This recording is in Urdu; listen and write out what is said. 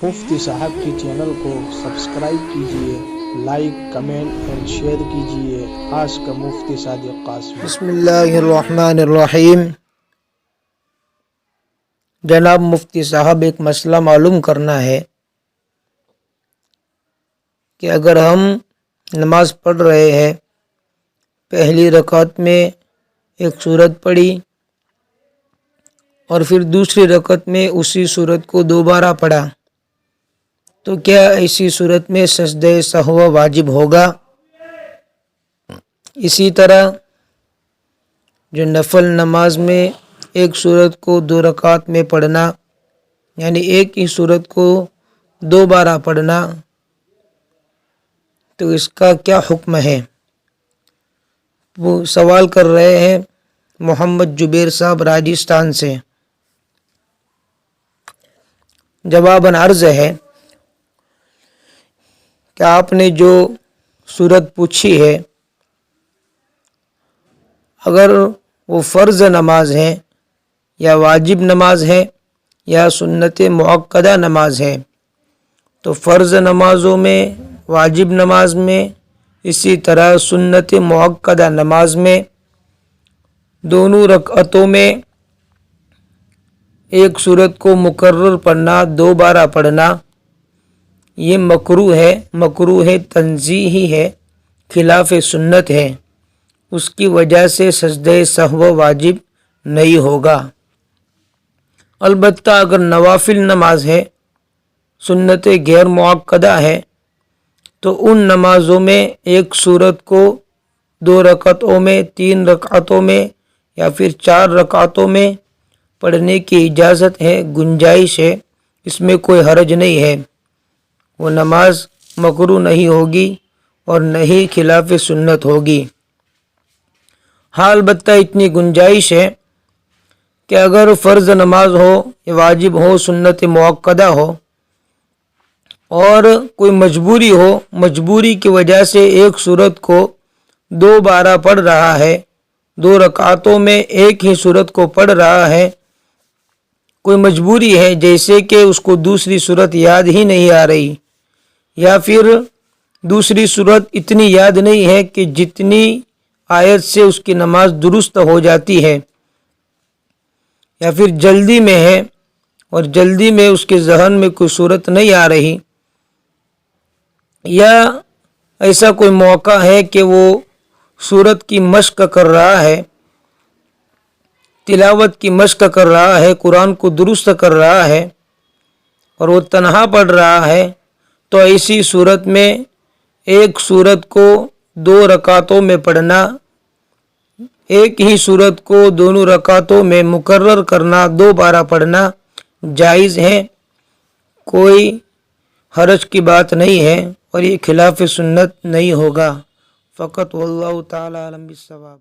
مفتی صاحب کی چینل کو سبسکرائب کیجئے، لائک، کمنٹ اینڈ شیئر کیجئے، خاص کر مفتی صادق قاسمی۔ بسم اللہ الرحمن الرحیم۔ جناب مفتی صاحب، ایک مسئلہ معلوم کرنا ہے کہ اگر ہم نماز پڑھ رہے ہیں، پہلی رکعت میں ایک سورت پڑھی اور پھر دوسری رکعت میں اسی سورت کو دوبارہ پڑھا، تو کیا ایسی صورت میں سجدہ سہو واجب ہوگا؟ اسی طرح جو نفل نماز میں ایک سورت کو دو رکعت میں پڑھنا، یعنی ایک ہی سورت کو دو بارہ پڑھنا، تو اس کا کیا حکم ہے؟ وہ سوال کر رہے ہیں محمد جبیر صاحب راجستھان سے۔ جواباً عرض ہے کہ آپ نے جو صورت پوچھی ہے، اگر وہ فرض نماز ہے یا واجب نماز ہے یا سنت مؤکدہ نماز ہے، تو فرض نمازوں میں، واجب نماز میں، اسی طرح سنت مؤکدہ نماز میں دونوں رکعتوں میں ایک سورت کو مکرر پڑھنا، دو بارہ پڑھنا، یہ مکروہ ہے، تنزیہی ہے، خلاف سنت ہے۔ اس کی وجہ سے سجدہ سہو واجب نہیں ہوگا۔ البتہ اگر نوافل نماز ہے، سنت غیر مؤکدہ ہے، تو ان نمازوں میں ایک سورت کو دو رکعتوں میں، تین رکعتوں میں یا پھر چار رکعتوں میں پڑھنے کی اجازت ہے، گنجائش ہے، اس میں کوئی حرج نہیں ہے۔ وہ نماز مکروہ نہیں ہوگی اور نہ ہی خلاف سنت ہوگی۔ ہاں، البتہ اتنی گنجائش ہے کہ اگر فرض نماز ہو یا واجب ہو، سنت مؤکدہ ہو، اور کوئی مجبوری کی وجہ سے ایک سورت کو دو بارہ پڑھ رہا ہے، دو رکعتوں میں ایک ہی سورت کو پڑھ رہا ہے، کوئی مجبوری ہے، جیسے کہ اس کو دوسری سورت یاد ہی نہیں آ رہی، یا پھر دوسری سورت اتنی یاد نہیں ہے کہ جتنی آیت سے اس کی نماز درست ہو جاتی ہے، یا پھر جلدی میں ہے اور جلدی میں اس کے ذہن میں کوئی صورت نہیں آ رہی، یا ایسا کوئی موقع ہے کہ وہ صورت کی مشق کر رہا ہے، تلاوت کی مشق کر رہا ہے، قرآن کو درست کر رہا ہے اور وہ تنہا پڑھ رہا ہے، تو ایسی صورت میں ایک سورت کو دو رکعتوں میں پڑھنا، ایک ہی سورت کو دونوں رکعتوں میں مکرر کرنا، دو بارہ پڑھنا جائز ہے، کوئی حرج کی بات نہیں ہے اور یہ خلاف سنت نہیں ہوگا۔ فقط واللہ تعالی عالم بالصواب۔